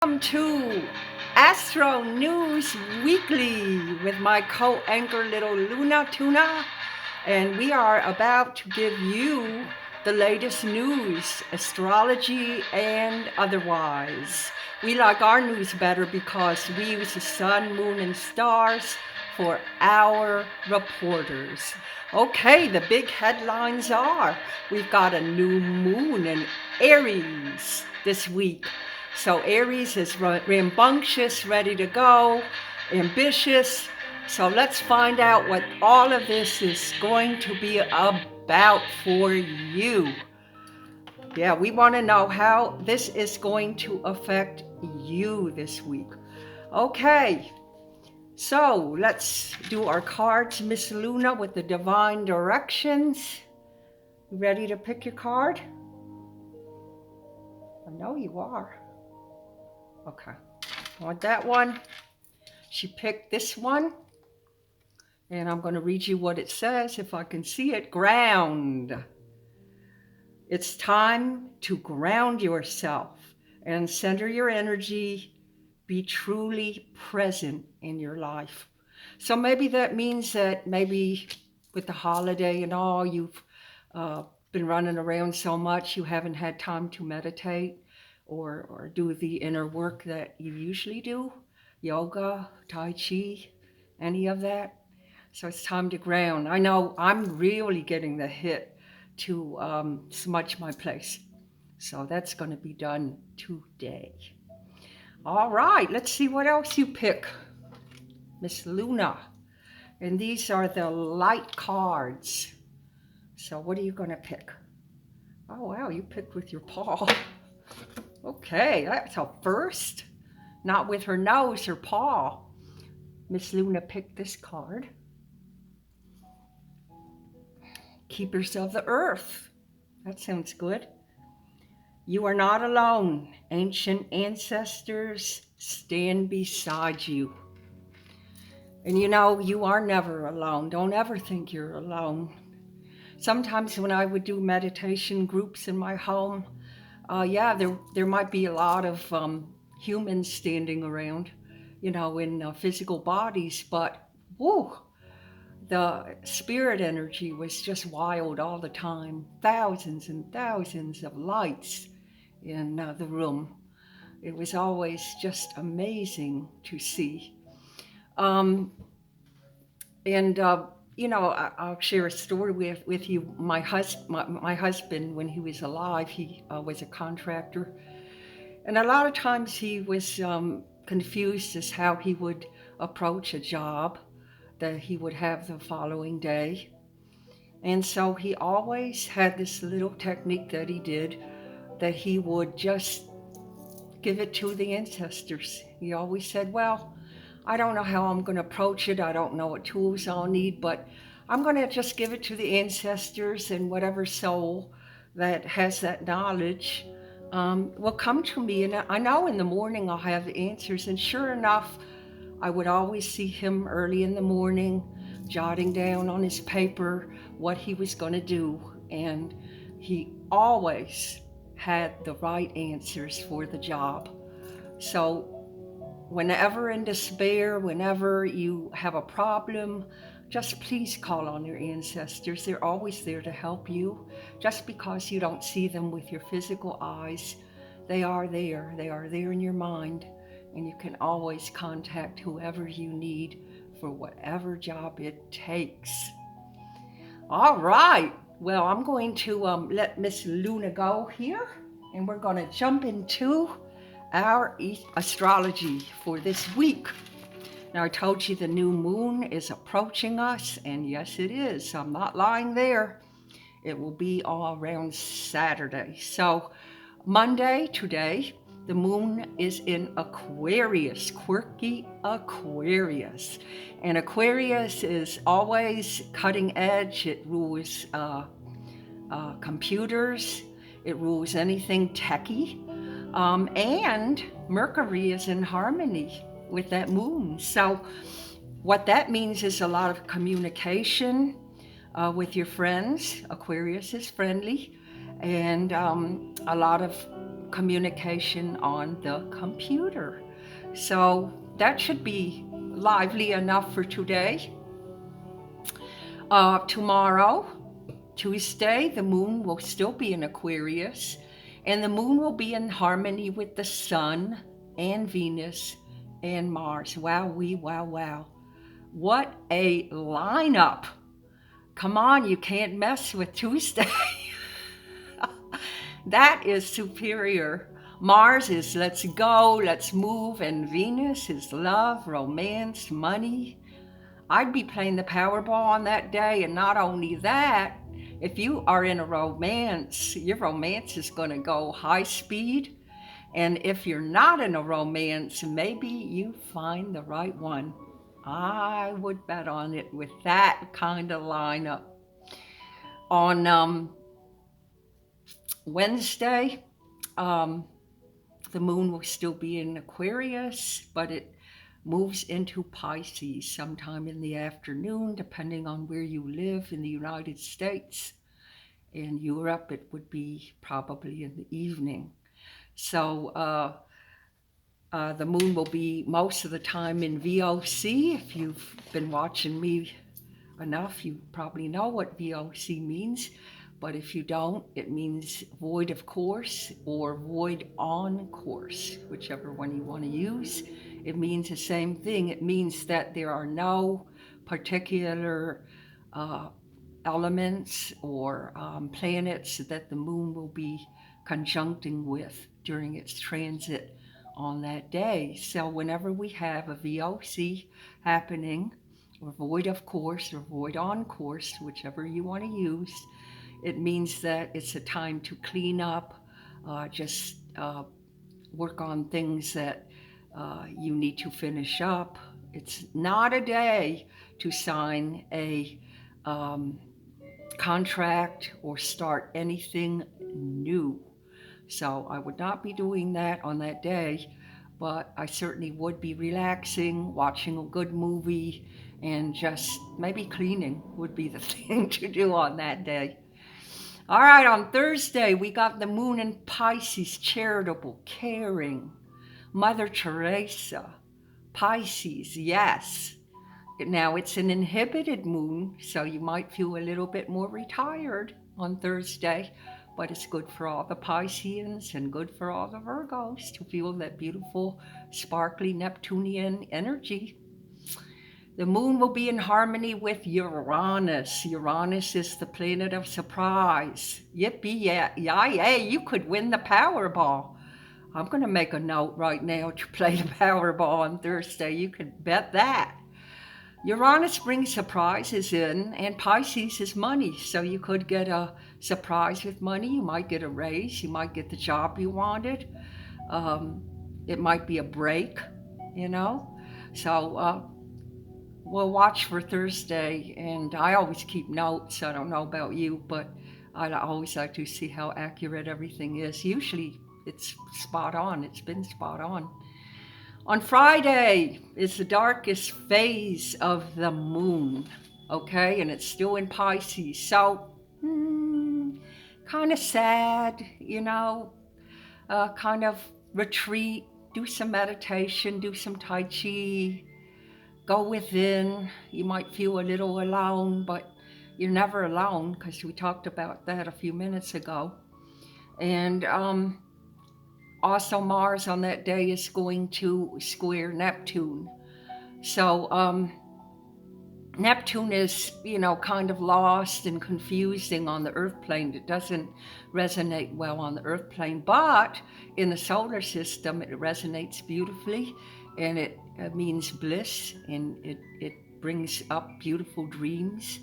Welcome to Astro News Weekly with my co-anchor little Luna Tuna, and we are about to give you the latest news, astrology and otherwise. We like our news better because we use the sun, moon, and stars for our reporters. Okay, the big headlines are we've got a new moon in Aries this week. So Aries is rambunctious, ready to go, ambitious. So let's find out what all of this is going to be about for you. Yeah, we want to know how this is going to affect you this week. Okay, so let's do our cards, Miss Luna, with the divine directions. You ready to pick your card? I know you are. Okay, want that one? She picked this one, and I'm going to read you what it says if I can see it. Ground. It's time to ground yourself and center your energy. Be truly present in your life. So maybe that means that maybe with the holiday and all, you've been running around so much you haven't had time to meditate or do the inner work that you usually do. Yoga, Tai Chi, any of that. So it's time to ground. I know I'm really getting the hit to smudge my place. So that's going to be done today. All right, let's see what else you pick, Miss Luna. And these are the light cards. So what are you going to pick? Oh, wow, you picked with your paw. Okay, that's a first. Not with her nose, her paw. Miss Luna picked this card. Keepers of the Earth. That sounds good. You are not alone. Ancient ancestors stand beside you. And you know, you are never alone. Don't ever think you're alone. Sometimes when I would do meditation groups in my home, there might be a lot of humans standing around, you know, in physical bodies, but whoo, the spirit energy was just wild all the time. Thousands and thousands of lights in the room. It was always just amazing to see. Um, and you know, I'll share a story with you. My husband, when he was alive, he was a contractor, and a lot of times he was confused as how he would approach a job that he would have the following day. And so he always had this little technique that he did, that he would just give it to the ancestors. He always said, well, I don't know how I'm going to approach it. I don't know what tools I'll need, but I'm going to just give it to the ancestors, and whatever soul that has that knowledge will come to me. And I know in the morning I'll have the answers. And sure enough, I would always see him early in the morning, jotting down on his paper what he was going to do. And he always had the right answers for the job. So whenever in despair, whenever you have a problem, just please call on your ancestors. They're always there to help you. Just because you don't see them with your physical eyes, they are there. They are there in your mind, and you can always contact whoever you need for whatever job it takes. All right. Well, I'm going to let Miss Luna go here, and we're going to jump into our astrology for this week. Now, I told you the new moon is approaching us, and yes, it is. I'm not lying there. It will be all around Saturday. So Monday, today, the moon is in Aquarius, quirky Aquarius. And Aquarius is always cutting edge. It rules computers. It rules anything techie. And Mercury is in harmony with that moon. So what that means is a lot of communication with your friends. Aquarius is friendly, and a lot of communication on the computer. So that should be lively enough for today. Tomorrow, Tuesday, the moon will still be in Aquarius, and the moon will be in harmony with the sun and Venus and Mars. Wow, wow, wow. What a lineup. Come on, you can't mess with Tuesday. That is superior. Mars is let's go, let's move, and Venus is love, romance, money. I'd be playing the Powerball on that day, and not only that, if you are in a romance, your romance is going to go high speed. And if you're not in a romance, maybe you find the right one. I would bet on it with that kind of lineup. On Wednesday, the moon will still be in Aquarius, but it moves into Pisces sometime in the afternoon, depending on where you live in the United States. In Europe, it would be probably in the evening. So the moon will be most of the time in VOC. If you've been watching me enough, you probably know what VOC means. But if you don't, it means void of course or void on course, whichever one you want to use. It means the same thing. It means that there are no particular elements or planets that the moon will be conjuncting with during its transit on that day. So whenever we have a VOC happening, or void of course, or void on course, whichever you want to use, it means that it's a time to clean up, just work on things that you need to finish up. It's not a day to sign a contract or start anything new. So I would not be doing that on that day, but I certainly would be relaxing, watching a good movie, and just maybe cleaning would be the thing to do on that day. All right, on Thursday, we got the moon in Pisces, charitable, caring, Mother Teresa, Pisces, yes. Now, it's an inhibited moon, so you might feel a little bit more retired on Thursday, but it's good for all the Pisceans and good for all the Virgos to feel that beautiful, sparkly Neptunian energy. The moon will be in harmony with Uranus. Uranus is the planet of surprise. Yippee, yay, you could win the Powerball. I'm going to make a note right now to play the Powerball on Thursday. You could bet that. Uranus brings surprises in, and Pisces is money. So you could get a surprise with money. You might get a raise. You might get the job you wanted. It might be a break, you know. So we'll watch for Thursday, and I always keep notes. I don't know about you, but I always like to see how accurate everything is. Usually it's spot on. It's been spot on. On Friday is the darkest phase of the moon, okay? And it's still in Pisces. So, kind of sad, you know, kind of retreat, do some meditation, do some Tai Chi, go within. You might feel a little alone, but you're never alone because we talked about that a few minutes ago. And also Mars on that day is going to square Neptune. So Neptune is, you know, kind of lost and confusing on the Earth plane. It doesn't resonate well on the Earth plane, but in the solar system, it resonates beautifully, and it means bliss, and it brings up beautiful dreams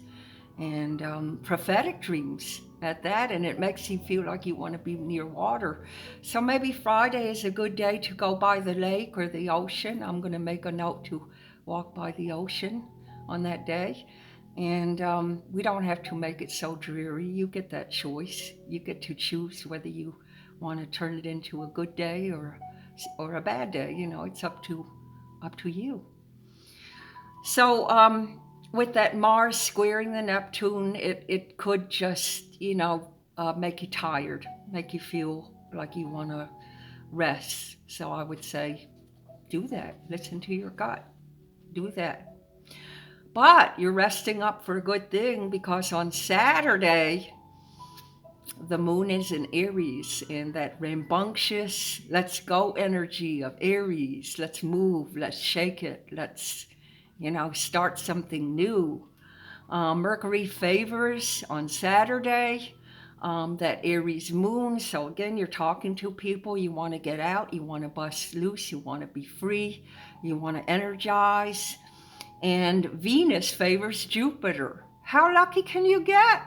and prophetic dreams at that, and it makes you feel like you want to be near water. So maybe Friday is a good day to go by the lake or the ocean. I'm going to make a note to walk by the ocean on that day. And we don't have to make it so dreary. You get that choice. You get to choose whether you want to turn it into a good day or a bad day. You know, it's up to you. So with that Mars squaring the Neptune, it could just, you know, make you tired, make you feel like you want to rest. So I would say, do that. Listen to your gut. Do that. But you're resting up for a good thing, because on Saturday, the moon is in Aries, and that rambunctious, let's go energy of Aries. Let's move, let's shake it, let's, start something new. Mercury favors on Saturday, that Aries moon. So again, you're talking to people. You want to get out, you want to bust loose, you want to be free, you want to energize. And Venus favors Jupiter. How lucky can you get?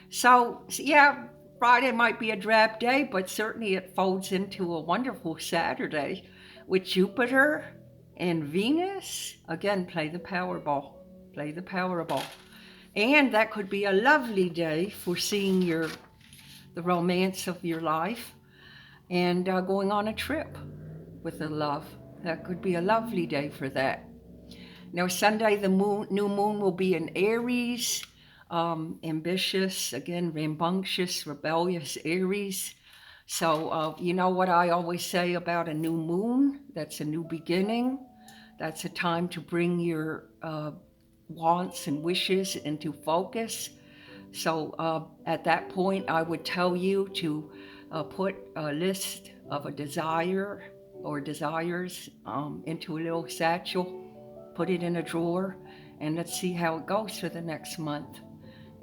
So, yeah, Friday might be a drab day, but certainly it folds into a wonderful Saturday with Jupiter and Venus. Again, play the Powerball. Play the Powerball. And that could be a lovely day for seeing the romance of your life and going on a trip with a love. That could be a lovely day for that. Now, Sunday, the new moon will be in Aries, ambitious, again, rambunctious, rebellious Aries. So, you know what I always say about a new moon? That's a new beginning. That's a time to bring your wants and wishes into focus. So at that point, I would tell you to put a list of a desire or desires into a little satchel, put it in a drawer, and let's see how it goes for the next month.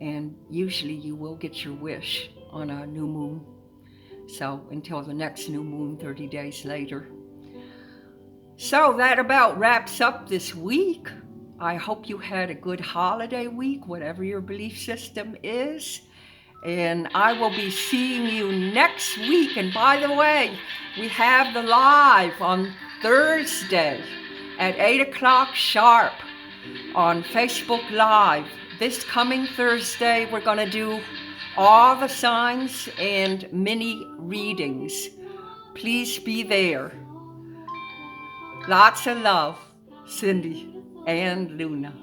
And usually you will get your wish on a new moon. So until the next new moon 30 days later. So that about wraps up this week. I hope you had a good holiday week, whatever your belief system is. And I will be seeing you next week. And by the way, we have the live on Thursday at 8 o'clock sharp on Facebook Live. This coming Thursday, we're going to do all the signs and mini readings. Please be there. Lots of love, Cyndi and Luna.